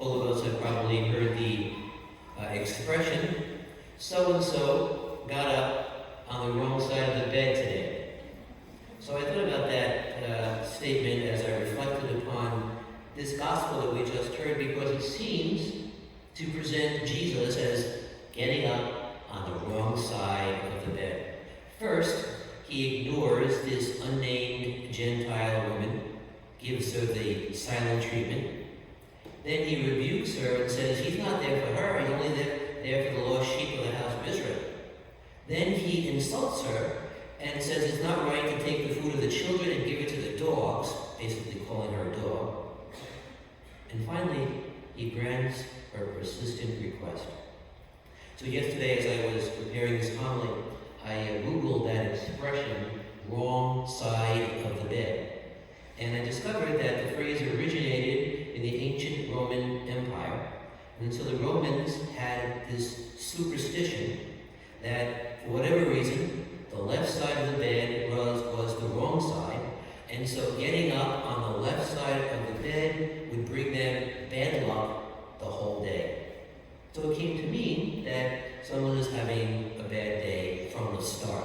All of us have probably heard the expression, so-and-so got up on the wrong side of the bed today. So I thought about that statement as I reflected upon this gospel that we just heard, because it seems to present Jesus as getting up on the wrong side of the bed. First, he ignores this unnamed Gentile woman, gives her the silent treatment. Then he rebukes her and says he's not there for her, he's only there for the lost sheep of the house of Israel. Then he insults her and says it's not right to take the food of the children and give it to the dogs, basically calling her a dog. And finally, he grants her persistent request. So yesterday, as I was preparing this homily, I Googled that expression, wrong side of the bed. And I discovered that the phrase originated in the ancient Roman Empire. And so the Romans had this superstition that, for whatever reason, the left side of the bed was the wrong side. And so getting up on the left side of the bed would bring them bad luck the whole day. So it came to mean that someone is having a bad day from the start.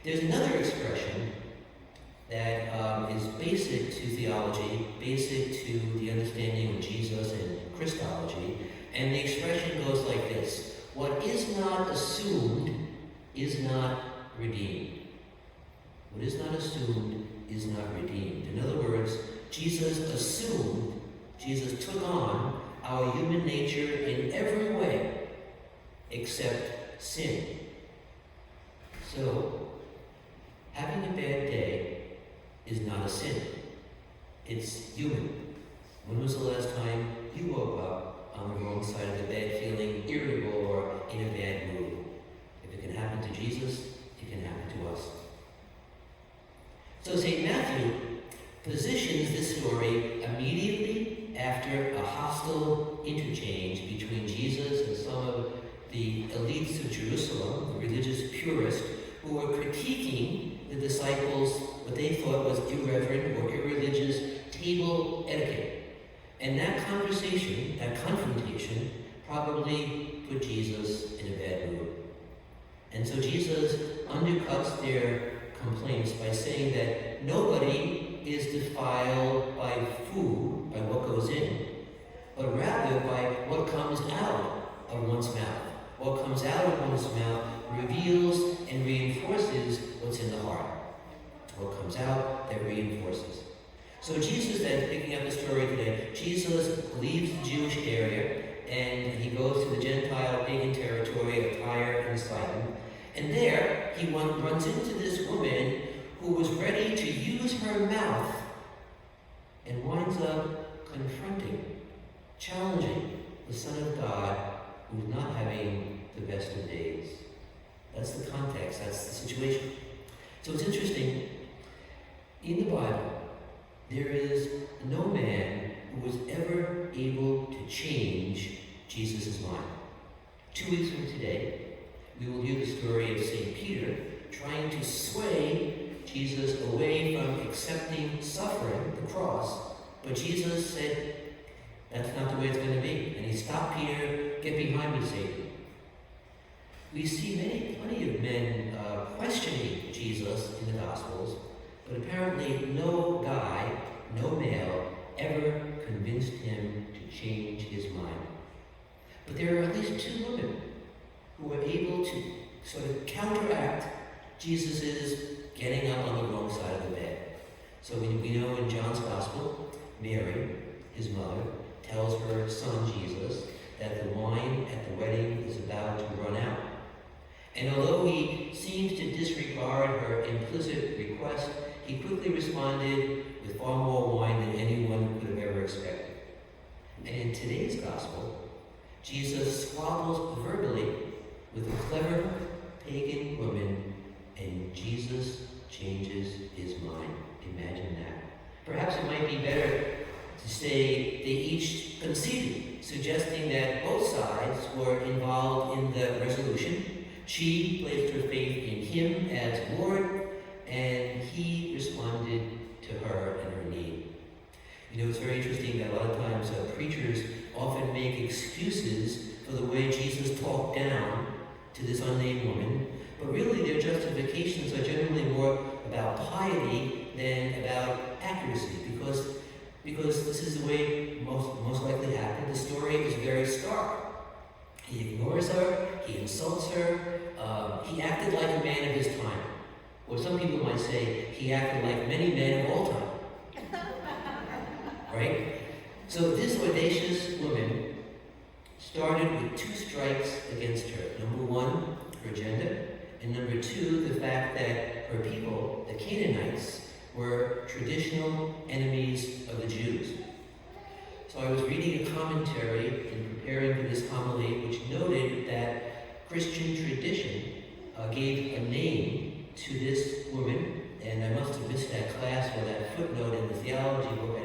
There's another expression that is basic to theology, basic to the understanding of Jesus and Christology, and the expression goes like this: what is not assumed is not redeemed. What is not assumed is not redeemed. In other words, Jesus took on our human nature in every way except sin. So, having a bad day is not a sin. It's human. When was the last time you woke up on the wrong side of the bed feeling irritable or in a bad mood? If it can happen to Jesus, it can happen to us. So St. Matthew positions this story immediately after a hostile interchange between Jesus and some of the elites of Jerusalem, the religious purists, who were critiquing the disciples' what they thought was irreverent or irreligious table etiquette. And that conversation, that confrontation, probably put Jesus in a bad mood. And so Jesus undercuts their complaints by saying that nobody is defiled by food, by what goes in, but rather by what comes out of one's mouth. What comes out of one's mouth reveals and reinforces what's in the heart. What comes out, that reinforces. So Jesus then, picking up the story today, Jesus leaves the Jewish area and he goes to the Gentile pagan territory of Tyre and Sidon. And there he runs into this woman who was ready to use her mouth and winds up confronting, challenging the Son of God, who's not having the best of days. That's the context, that's the situation. So it's interesting, in the Bible, there is no man who was ever able to change Jesus' mind. 2 weeks from today, we will hear the story of St. Peter trying to sway Jesus away from accepting suffering, the cross, but Jesus said, that's not the way it's going to be. And he stopped Peter, get behind me, Satan. We see plenty of men questioning Jesus in the Gospels, but apparently no guy, no male, ever convinced him to change his mind. But there are at least 2 women who were able to sort of counteract Jesus' getting up on the wrong side of the bed. So we know in John's Gospel, Mary, his mother, tells her son Jesus that the wine at the wedding is about to run out. And although he seems to disregard her implicit request, he quickly responded with far more wine than anyone could have ever expected. And in today's Gospel, Jesus squabbles verbally with a clever pagan woman, and Jesus changes his mind. Imagine that. Perhaps it might be better to say they each conceded, suggesting that both sides were involved in the resolution. She placed her faith in him as Lord, and he responded to her and her need. You know, it's very interesting that a lot of times preachers often make excuses for the way Jesus talked down to this unnamed woman, but really their justifications are generally more about piety than about accuracy, because this is the way most likely happened. The story is very stark. He ignores her, he insults her, he acted like a man of his time. Or some people might say, he acted like many men of all time. Right? So this audacious woman started with 2 strikes against her. Number 1, her gender, and number 2, the fact that her people, the Canaanites, were traditional enemies of the Jews. So I was reading a commentary in preparing for this homily, which noted that Christian tradition gave a name to this woman, and I must have missed that class or that footnote in the theology book.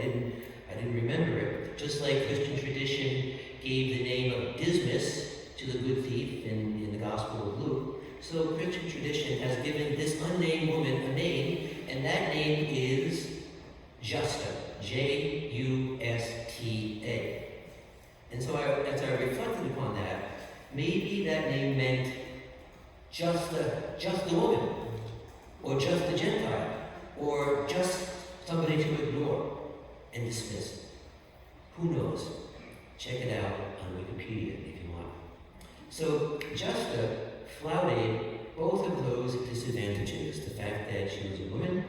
I didn't remember it. Just like Christian tradition gave the name of Dismas to the good thief in the Gospel of Luke, so Christian tradition has given this unnamed woman a name, and that name is Justa, Justa. And so as I reflected upon that, maybe that name meant just the woman, or just the Gentile, or just somebody to ignore and dismiss. Who knows? Check it out on Wikipedia if you want. So Justa flouted both of those disadvantages, the fact that she was a woman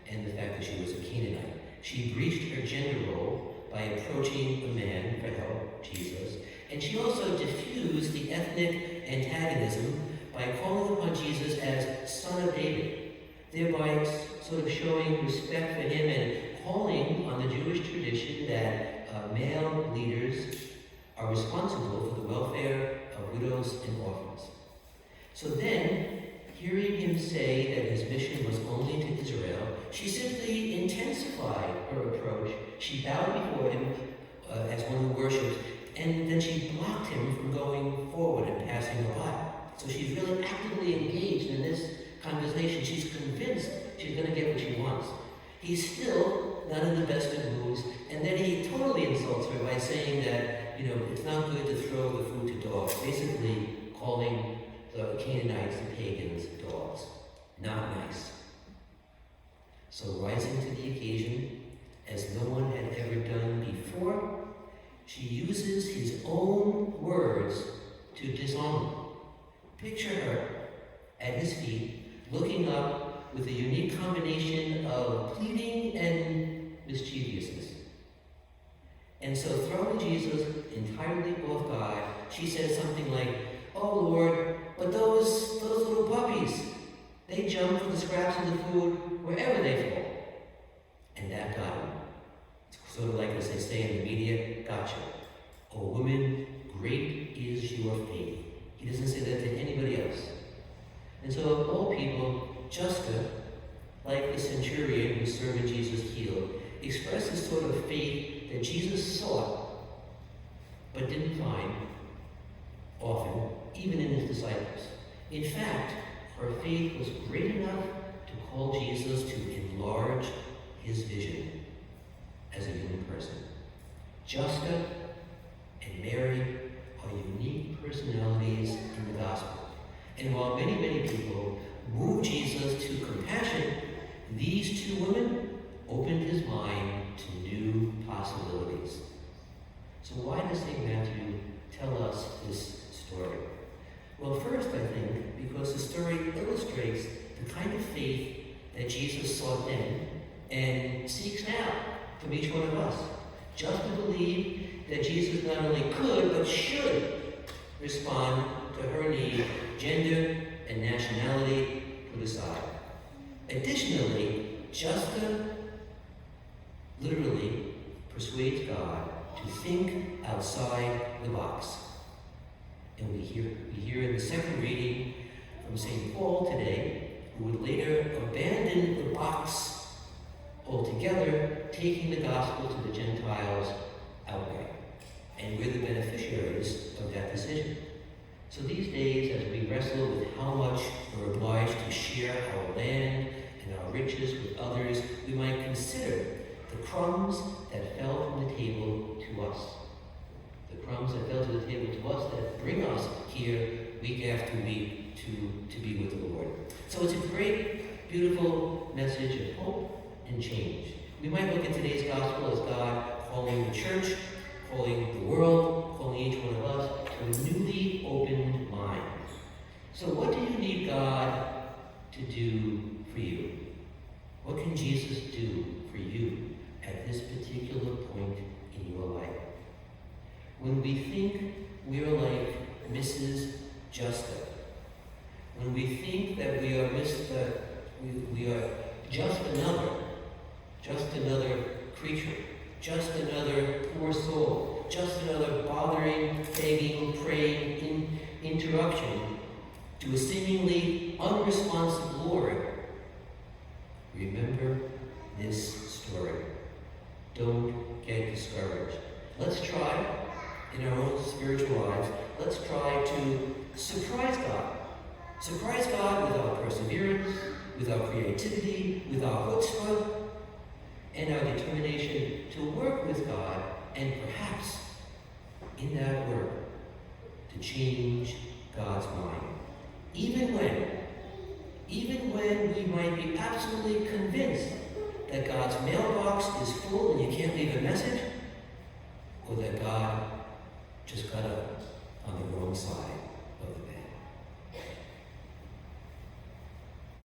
and the fact that she was a Canaanite. She breached her gender role by approaching a man for help, Jesus, and she also diffused the ethnic antagonism by calling upon Jesus as Son of David, thereby sort of showing respect for him and calling on the Jewish tradition that male leaders are responsible for the welfare of widows and orphans. So then, hearing him say that his mission was only to Israel, she simply intensified her approach. She bowed before him as one who worshipped, and then she blocked him from going forward and passing her by. So she's really actively engaged in this conversation. She's convinced she's going to get what she wants. He's still not in the best of moods, and then he totally insults her by saying that, it's not good to throw the food to dogs, basically calling the Canaanites, the pagans, dogs. Not nice. So rising to the occasion, as no one had ever done before, she uses his own words to disarm him. Picture her at his feet, looking up with a unique combination of pleading and mischievousness. And so, throwing Jesus entirely off guard, she says something like, "Oh Lord, but those little puppies, they jump for the scraps of the food wherever they fall." And that got him. It's sort of like, as they say in the media, gotcha. "Oh woman, great is your faith." He doesn't say that to anybody else. And so of all people, Justa, like the centurion whose servant Jesus healed, expresses sort of faith that Jesus sought, but didn't find often, even in his disciples. In fact, her faith was great enough to call Jesus to enlarge his vision as a human person. Justa and Mary are unique personalities in the gospel. And while many people moved Jesus to compassion, these 2 women opened his mind to new possibilities. So why does St. Matthew tell us this story? Well, first, I think, because the story illustrates the kind of faith that Jesus sought then and seeks now from each one of us. Just to believe that Jesus not only could, but should respond to her need, gender and nationality put aside. Additionally, Justa literally persuades God to think outside the box. And we hear in the second reading from St. Paul today, who would later abandon the box altogether, taking the gospel to the Gentiles outright. And we're the beneficiaries of that decision. So these days, as we wrestle with how much we're obliged to share our land and our riches with others, we might consider the crumbs that fell table to us. The crumbs that fell to the table to us that bring us here week after week to be with the Lord. So it's a great, beautiful message of hope and change. We might look at today's gospel as God calling the church, calling the world, calling each one of us to a newly opened mind. So what do you need God to do for you? What can Jesus do for you at this particular point in your life? When we think we're like Mrs. Justa, when we think that we are we are just another creature, just another poor soul, just another bothering, begging, praying interruption to a seemingly unresponsive Lord, remember this story. Don't get discouraged. Let's try, in our own spiritual lives, let's try to surprise God. Surprise God with our perseverance, with our creativity, with our chutzpah, and our determination to work with God, and perhaps, in that work, to change God's mind. Even when we might be absolutely convinced that God's mailbox is full and you can't leave a message, or that God just got up on the wrong side of the bed.